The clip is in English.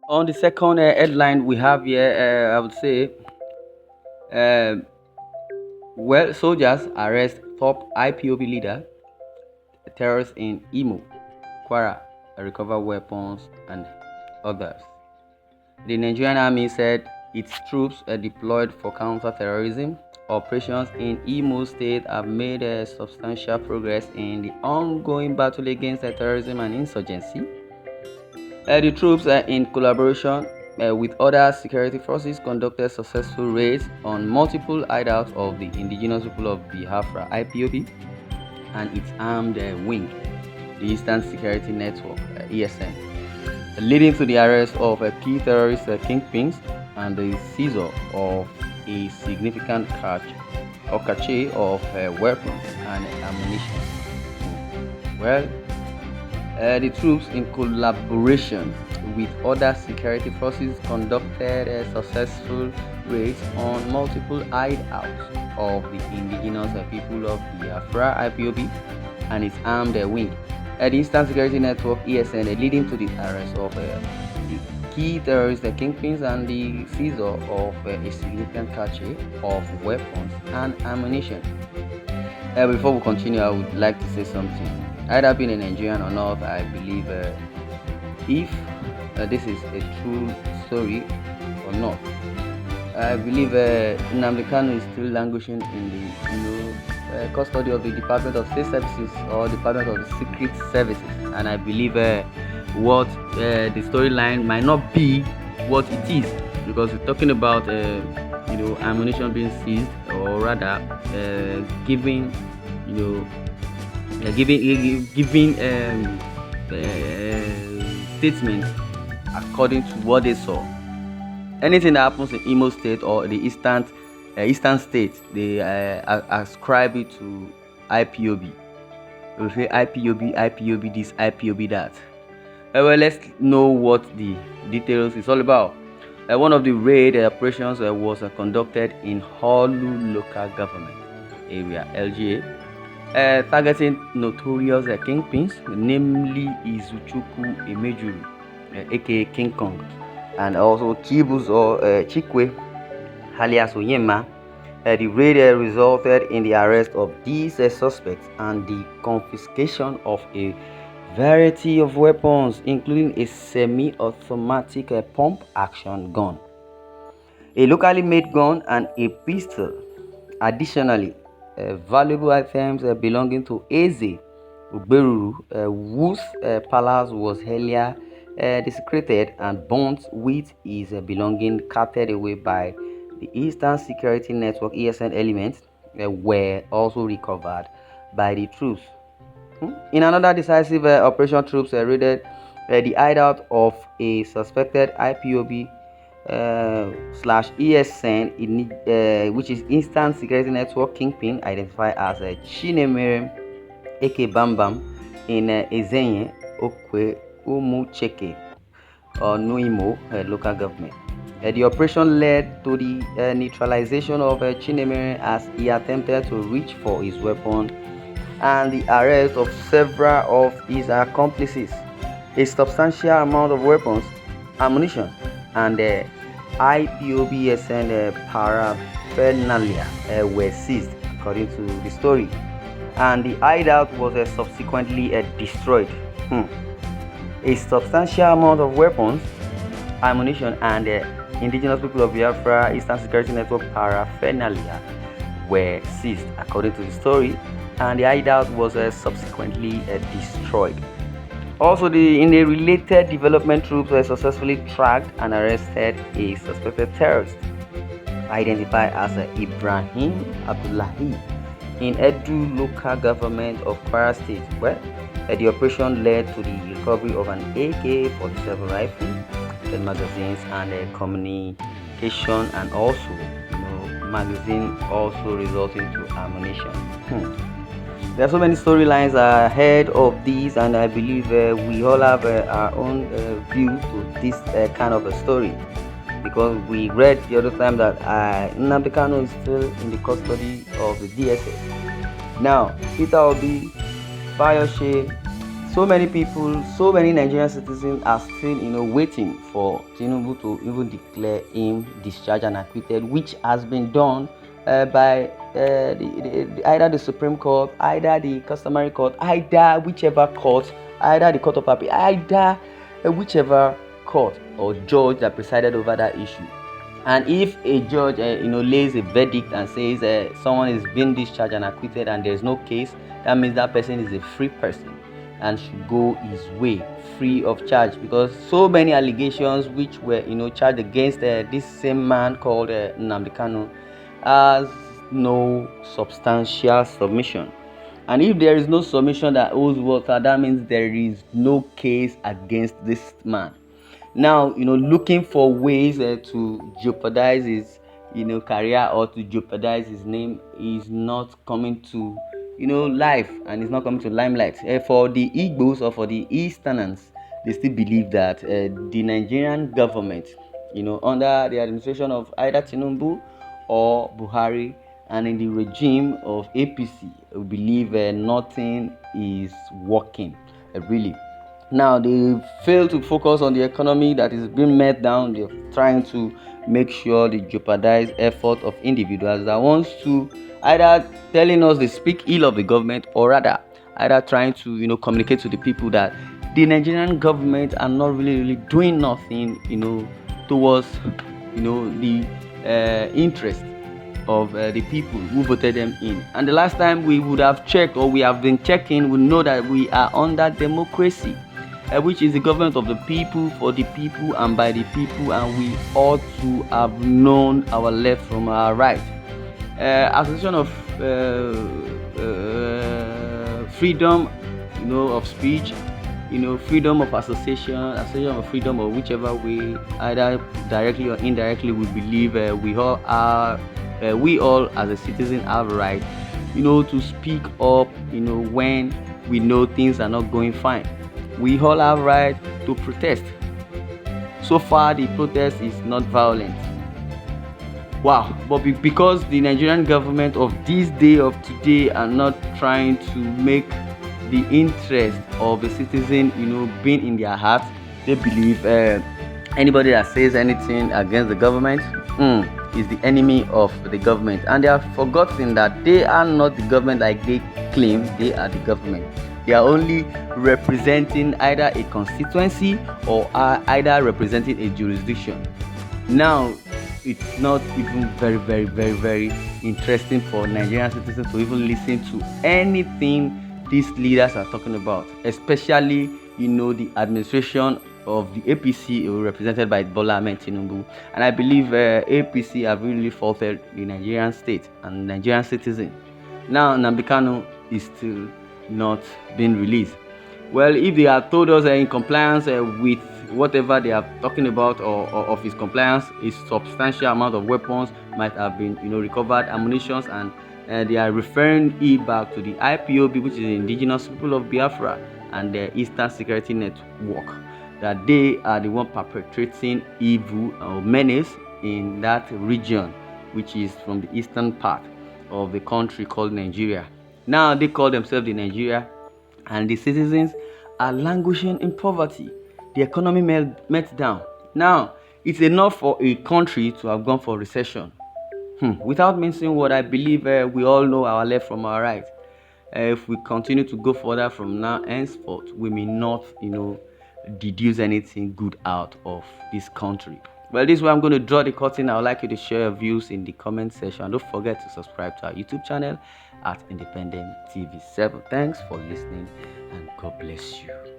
On the second headline we have here, I would say, uh, well, soldiers arrest top IPOB leader, terrorists in Imo, Kwara, recover weapons and others. The Nigerian army said its troops deployed for counter-terrorism operations in Imo State have made substantial progress in the ongoing battle against terrorism and insurgency. The troops, in collaboration with other security forces, conducted successful raids on multiple hideouts of the indigenous people of Biafra (IPOB) and its armed wing, the Eastern Security Network (ESN), leading to the arrest of key terrorist kingpins and the seizure of a significant cache of weapons and ammunition. Well, the troops, in collaboration with other security forces, conducted successful raids on multiple hideouts of the indigenous people of Biafra (IPOB) and its armed wing, the Eastern Security Network (ESN), leading to the arrest of the key terrorist kingpins and the seizure of a significant cache of weapons and ammunition. Before we continue, I would like to say something. Either being a Nigerian or not, I believe if this is a true story or not, I believe Nnamdi Kanu is still languishing in the custody of the Department of State Services or Department of the Secret Services, and I believe what the storyline might not be what it is, because we're talking about ammunition being seized, or rather giving statements according to what they saw. Anything that happens in Imo State or the Eastern State, they ascribe it to IPOB. We say IPOB this, IPOB that. Well, let's know what the details is all about. One of the raid operations was conducted in Holu local government area, LGA, targeting notorious kingpins, namely Izuchukwu Emejuru, aka King Kong, and also Chibuzo Chikwe, alias Onyema. The raid resulted in the arrest of these suspects and the confiscation of a variety of weapons, including a semi-automatic pump-action gun, a locally made gun, and a pistol. Additionally, valuable items belonging to Eze Uberuru, whose palace was earlier desecrated and burnt with his belongings carted away by the Eastern Security Network (ESN) elements, were also recovered by the troops. In another decisive operation, troops raided the hideout of a suspected IPOB /ESN, which is Eastern Security Network kingpin, identified as Chinemere aka Bambam, in Ezenye, Okwe, Umucheke, or Nuimo local government. The operation led to the neutralization of Chinemere as he attempted to reach for his weapon, and the arrest of several of his accomplices. A substantial amount of weapons, ammunition, and IPOBSN paraphernalia were seized, according to the story, and the hideout was subsequently destroyed. A substantial amount of weapons, ammunition, and indigenous people of Biafra Eastern Security Network paraphernalia were seized, according to the story, and the hideout was subsequently destroyed. Also, in a related development, troops successfully tracked and arrested a suspected terrorist identified as Ibrahim Abdullahi in Edu local government of Kwara State, where the operation led to the recovery of an AK-47 rifle, 10 magazines, and communication, and also magazine also resulting to ammunition. There are so many storylines ahead of these, and I believe we all have our own view to this kind of a story, because we read the other time that Nnamdi Kanu is still in the custody of the DSS. Now, Peter Obi, Fayose, so many people, so many Nigerian citizens are still, waiting for Tinubu to even declare him discharged and acquitted, which has been done by either the Supreme Court, either the customary court, either whichever court, either the Court of Appeal, either whichever court or judge that presided over that issue. And if a judge, lays a verdict and says someone is being discharged and acquitted and there is no case, that means that person is a free person and should go his way free of charge, because so many allegations which were, charged against this same man called Nnamdi Kanu has no substantial submission. And if there is no submission that holds water, that means there is no case against this man. Now, looking for ways to jeopardize his, career or to jeopardize his name is not coming to, life, and it's not coming to limelight. For the Igbos or for the Easterners, they still believe that the Nigerian government, under the administration of either Tinubu or Buhari, and in the regime of APC, we believe nothing is working, really. Now, they fail to focus on the economy that is being met down. They're trying to make sure they jeopardize effort of individuals that wants to either telling us they speak ill of the government, or rather either trying to communicate to the people that the Nigerian government are not really doing nothing towards the interest of the people who voted them in. And the last time we would have checked, or we have been checking, we know that we are under democracy, which is the government of the people, for the people, and by the people, and we ought to have known our left from our right. Association of freedom, of speech, freedom of association of freedom, or whichever way, either directly or indirectly, we believe we all as a citizen have a right, to speak up, when we know things are not going fine. We all have right to protest. So far, the protest is not violent. Wow, but because the Nigerian government of this day, of today, are not trying to make the interest of the citizen, being in their hearts, they believe anybody that says anything against the government is the enemy of the government, and they have forgotten that they are not the government like they claim they are the government. They are only representing either a constituency or are either representing a jurisdiction. Now, it's not even very interesting for Nigerian citizens to even listen to anything these leaders are talking about, especially the administration of the APC represented by Bola Ahmed Tinubu. And I believe APC have really faulted the Nigerian state and Nigerian citizens. Now, Nnamdi Kanu is still not being released. Well, if they had told us in compliance with whatever they are talking about, or of his compliance, a substantial amount of weapons might have been recovered, ammunition, and they are referring it back to the IPOB, which is the Indigenous People of Biafra, and the Eastern Security Network, that they are the one perpetrating evil or menace in that region, which is from the eastern part of the country called Nigeria. Now they call themselves the Nigeria, and the citizens are languishing in poverty. The economy meltdown. Now, it's enough for a country to have gone for recession. Without mentioning what I believe we all know our left from our right. If we continue to go further from now henceforth, we may not, deduce anything good out of this country. Well, this is where I'm going to draw the curtain. I would like you to share your views in the comment section. Don't forget to subscribe to our YouTube channel at Independent TV 7. Thanks for listening, and God bless you.